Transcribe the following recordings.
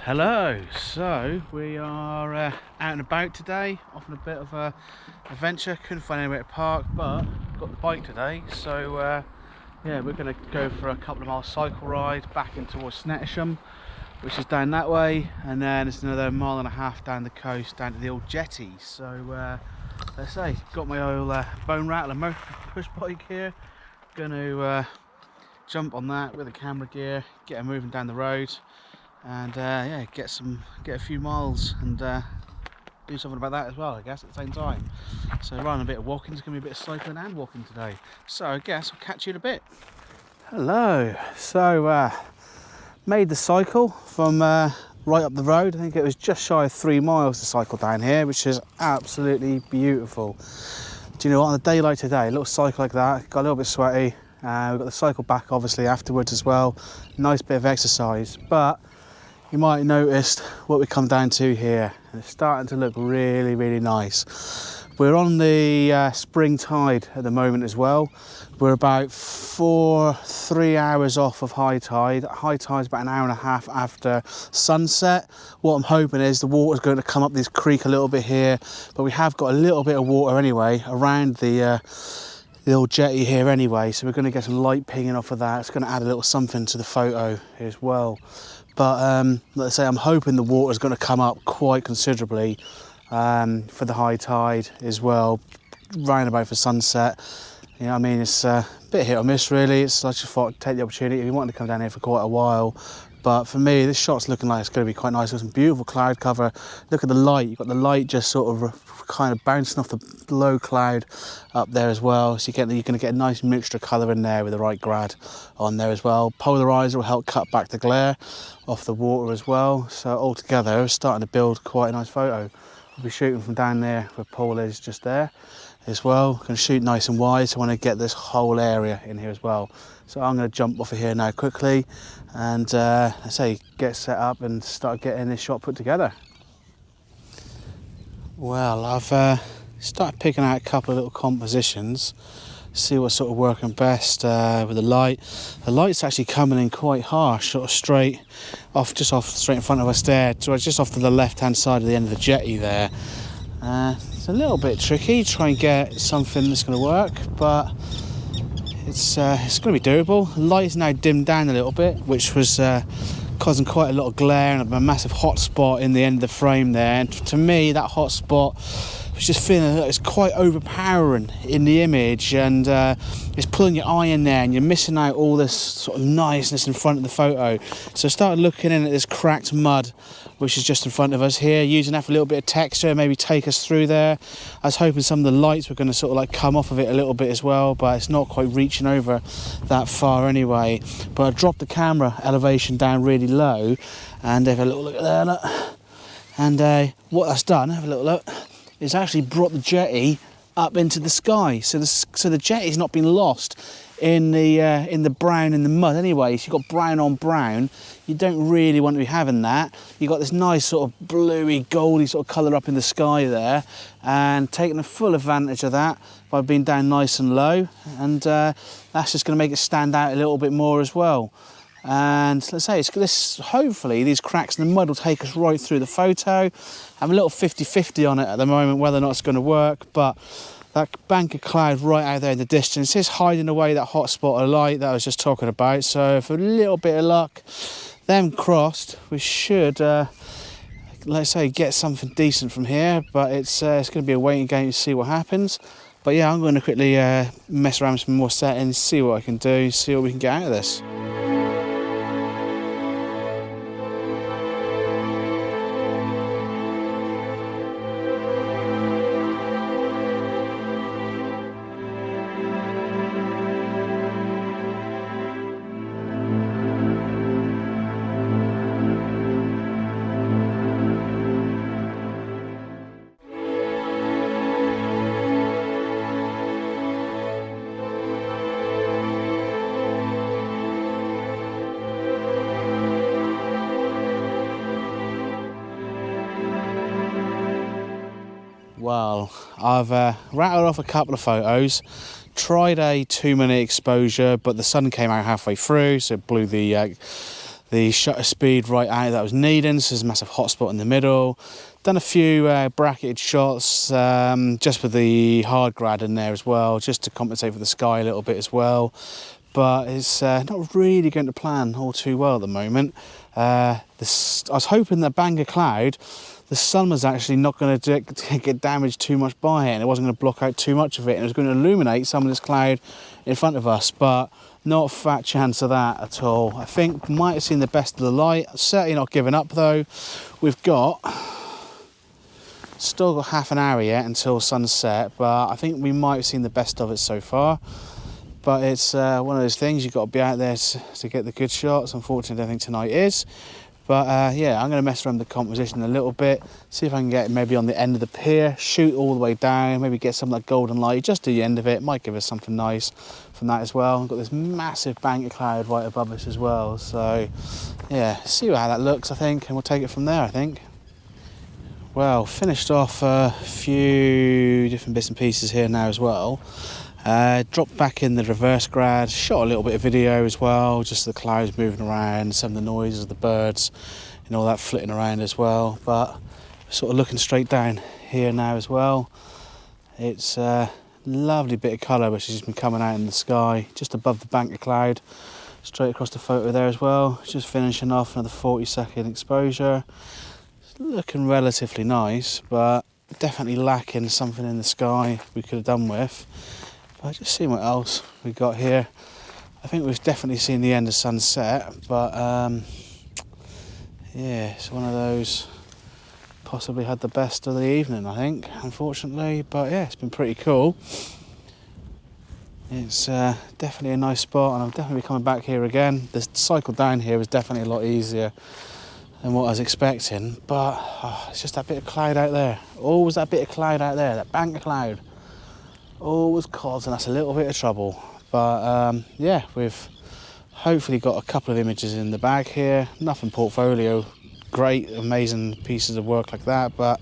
Hello, so we are out and about today, off on a bit of a adventure. Couldn't find anywhere to park, but got the bike today, so yeah, we're going to go for a couple of mile cycle ride back in towards Snettisham, which is down that way, and then it's another 1.5 miles down the coast down to the old Jettys. So let's say, got my old bone rattler push bike here, going to jump on that with the camera gear, get it moving down the road, and yeah, get a few miles and do something about that as well, I guess, at the same time. So rather than a bit of walking, it's going to be a bit of cycling and walking today. So I guess I'll catch you in a bit. Hello. So made the cycle from right up the road. I think it was just shy of 3 miles to cycle down here, which is absolutely beautiful. Do you know what, on a day like today, a little cycle like that, got a little bit sweaty. We've got the cycle back obviously afterwards as well. Nice bit of exercise, but you might have noticed what we come down to here. It's starting to look really, really nice. We're on the spring tide at the moment as well. We're about 3 hours off of high tide. High tide's about 1.5 hours after sunset. What I'm hoping is the water's going to come up this creek a little bit here, but we have got a little bit of water anyway around the old jetty here anyway, so we're going to get some light pinging off of that. It's going to add a little something to the photo as well. But let's say I'm hoping the water's going to come up quite considerably for the high tide as well, round about for sunset. You know what I mean, it's a bit hit or miss really. It's I just thought I'd take the opportunity. We wanted to come down here for quite a while, but for me this shot's looking like it's going to be quite nice. There's some beautiful cloud cover. Look at the light. You've got the light just sort of kind of bouncing off the low cloud up there as well, so you're going to get a nice mixture of colour in there with the right grad on there as well. Polarizer will help cut back the glare off the water as well, so altogether it's starting to build quite a nice photo. We'll be shooting from down there where Paul is just there as well. Going to shoot nice and wide, so I want to get this whole area in here as well. So I'm going to jump off of here now quickly and I say get set up and start getting this shot put together. Well, I've started picking out a couple of little compositions, see what's sort of working best with the light. The light's actually coming in quite harsh, sort of straight off in front of us there, just off to the left hand side of the end of the jetty there. It's a little bit tricky to try and get something that's going to work, but it's going to be doable. The light is now dimmed down a little bit, which was causing quite a lot of glare and a massive hot spot in the end of the frame there, and to me that hot spot was just feeling like it's quite overpowering in the image, and it's pulling your eye in there and you're missing out all this sort of niceness in front of the photo. So I started looking in at this cracked mud which is just in front of us here, using that for a little bit of texture, maybe take us through there. I was hoping some of the lights were going to sort of like come off of it a little bit as well, but it's not quite reaching over that far anyway. But I dropped the camera elevation down really low, and have a little look at there, look. And what that's done, have a little look, is actually brought the jetty up into the sky. So the jetty's not been lost in the brown in the mud anyway. So you've got brown on brown. You don't really want to be having that. You've got this nice sort of bluey, goldy sort of colour up in the sky there, and taking the full advantage of that by being down nice and low, and that's just going to make it stand out a little bit more as well. And let's say hopefully these cracks in the mud will take us right through the photo. I'm a little 50-50 on it at the moment whether or not it's going to work, but that bank of cloud right out there in the distance is hiding away that hot spot of light that I was just talking about. So for a little bit of luck, them crossed, we should let's say get something decent from here, but it's going to be a waiting game to see what happens. But yeah, I'm going to quickly mess around with some more settings, see what I can do, see what we can get out of this. Well, I've rattled off a couple of photos, tried a 2-minute exposure, but the sun came out halfway through, so it blew the the shutter speed right out that I was needing, so there's a massive hotspot in the middle. Done a few bracketed shots just with the hard grad in there as well, just to compensate for the sky a little bit as well. But it's not really going to plan all too well at the moment. I was hoping that Bangor cloud, the sun was actually not going to get damaged too much by it, and it wasn't going to block out too much of it, and it was going to illuminate some of this cloud in front of us, but not a fat chance of that at all. I think we might have seen the best of the light. Certainly not giving up though. We've still got half an hour yet until sunset, but I think we might have seen the best of it so far. But it's one of those things, you've got to be out there to get the good shots. Unfortunately, I think tonight is. But yeah, I'm going to mess around with the composition a little bit, see if I can get maybe on the end of the pier, shoot all the way down, maybe get some of that golden light just to the end of it. Might give us something nice from that as well. I've got this massive bank of cloud right above us as well. So yeah, see how that looks, I think, and we'll take it from there, I think. Well, finished off a few different bits and pieces here now as well. Dropped back in the reverse grad, shot a little bit of video as well, just the clouds moving around, some of the noises of the birds and all that flitting around as well. But sort of looking straight down here now as well. It's a lovely bit of colour which has just been coming out in the sky, just above the bank of cloud, straight across the photo there as well. Just finishing off another 40-second exposure. It's looking relatively nice, but definitely lacking something in the sky we could have done with. But just seeing what else we got here. I think we've definitely seen the end of sunset, but yeah, it's one of those, possibly had the best of the evening, I think, unfortunately. But yeah, it's been pretty cool. It's definitely a nice spot, and I'm definitely coming back here again. The cycle down here was definitely a lot easier than what I was expecting, but it's just that bit of cloud out there. Always that bit of cloud out there, that bank of cloud. Always causing us a little bit of trouble. But yeah, we've hopefully got a couple of images in the bag here. Nothing portfolio, great, amazing pieces of work like that, but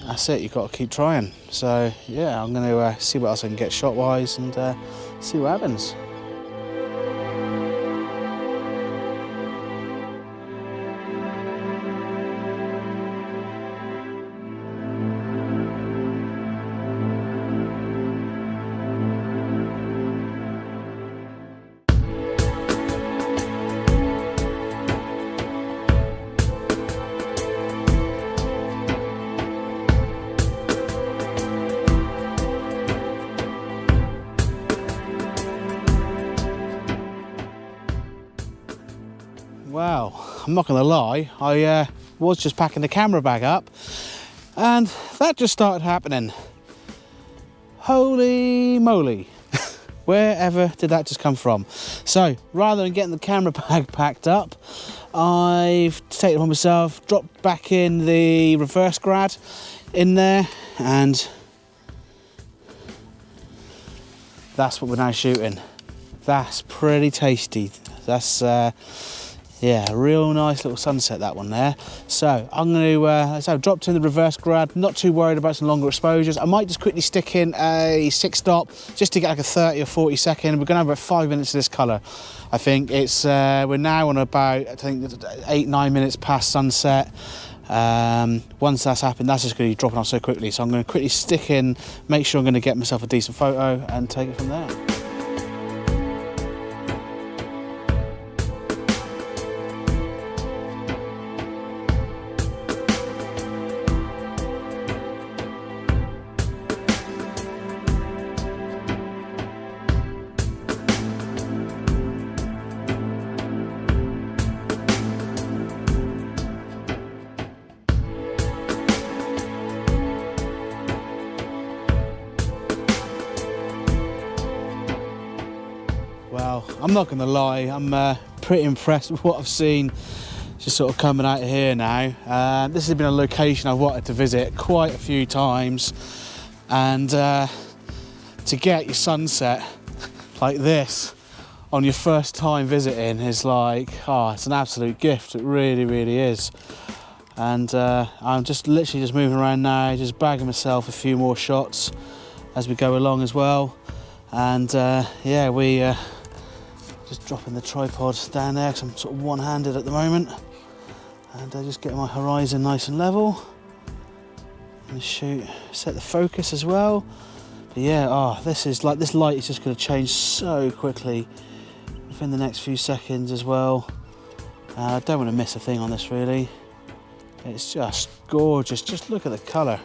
that's it, you've got to keep trying. So yeah, I'm going to see what else I can get shot wise and see what happens. Well, I'm not going to lie, I was just packing the camera bag up and that just started happening. Holy moly, wherever did that just come from? So rather than getting the camera bag packed up, I've taken it upon myself, dropped back in the reverse grad in there, and that's what we're now shooting. That's pretty tasty. That's yeah, a real nice little sunset, that one there. So I'm going to, so I've dropped in the reverse grad, not too worried about some longer exposures. I might just quickly stick in a 6-stop just to get like a 30 or 40 second. We're going to have about 5 minutes of this colour. I think it's, we're now on about, I think 8-9 minutes past sunset. Once that's happened, that's just going to be dropping off so quickly. So I'm going to quickly stick in, make sure I'm going to get myself a decent photo and take it from there. Well, I'm not going to lie, I'm pretty impressed with what I've seen just sort of coming out of here now. This has been a location I've wanted to visit quite a few times, and to get your sunset like this on your first time visiting is like, oh, it's an absolute gift. It really, really is. And I'm just literally just moving around now, just bagging myself a few more shots as we go along as well. And yeah, we Just dropping the tripod down there because I'm sort of one-handed at the moment. And just getting my horizon nice and level. And shoot, set the focus as well. But yeah, this light is just going to change so quickly within the next few seconds as well. I don't want to miss a thing on this really. It's just gorgeous. Just look at the colour.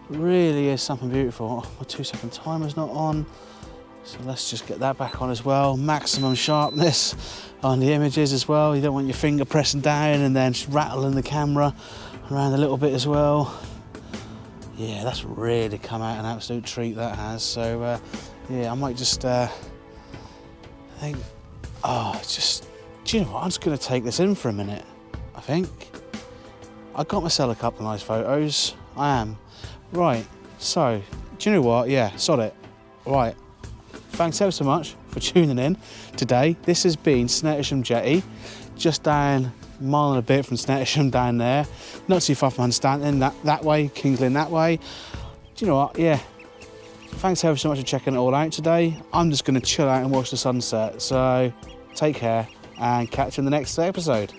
It really is something beautiful. My 2-second timer's not on. So let's just get that back on as well. Maximum sharpness on the images as well. You don't want your finger pressing down and then just rattling the camera around a little bit as well. Yeah, that's really come out an absolute treat, that has. So yeah, I might just think, do you know what? I'm just going to take this in for a minute, I think. I got myself a couple of nice photos. I am. Right, so, do you know what? Yeah, sod it. Right. Thanks ever so much for tuning in today. This has been Snettisham Jetty, just down a mile and a bit from Snettisham down there. Not too far from Hunstanton, that way, Kings Lynn that way. Do you know what? Yeah. Thanks ever so much for checking it all out today. I'm just going to chill out and watch the sunset. So take care and catch you in the next episode.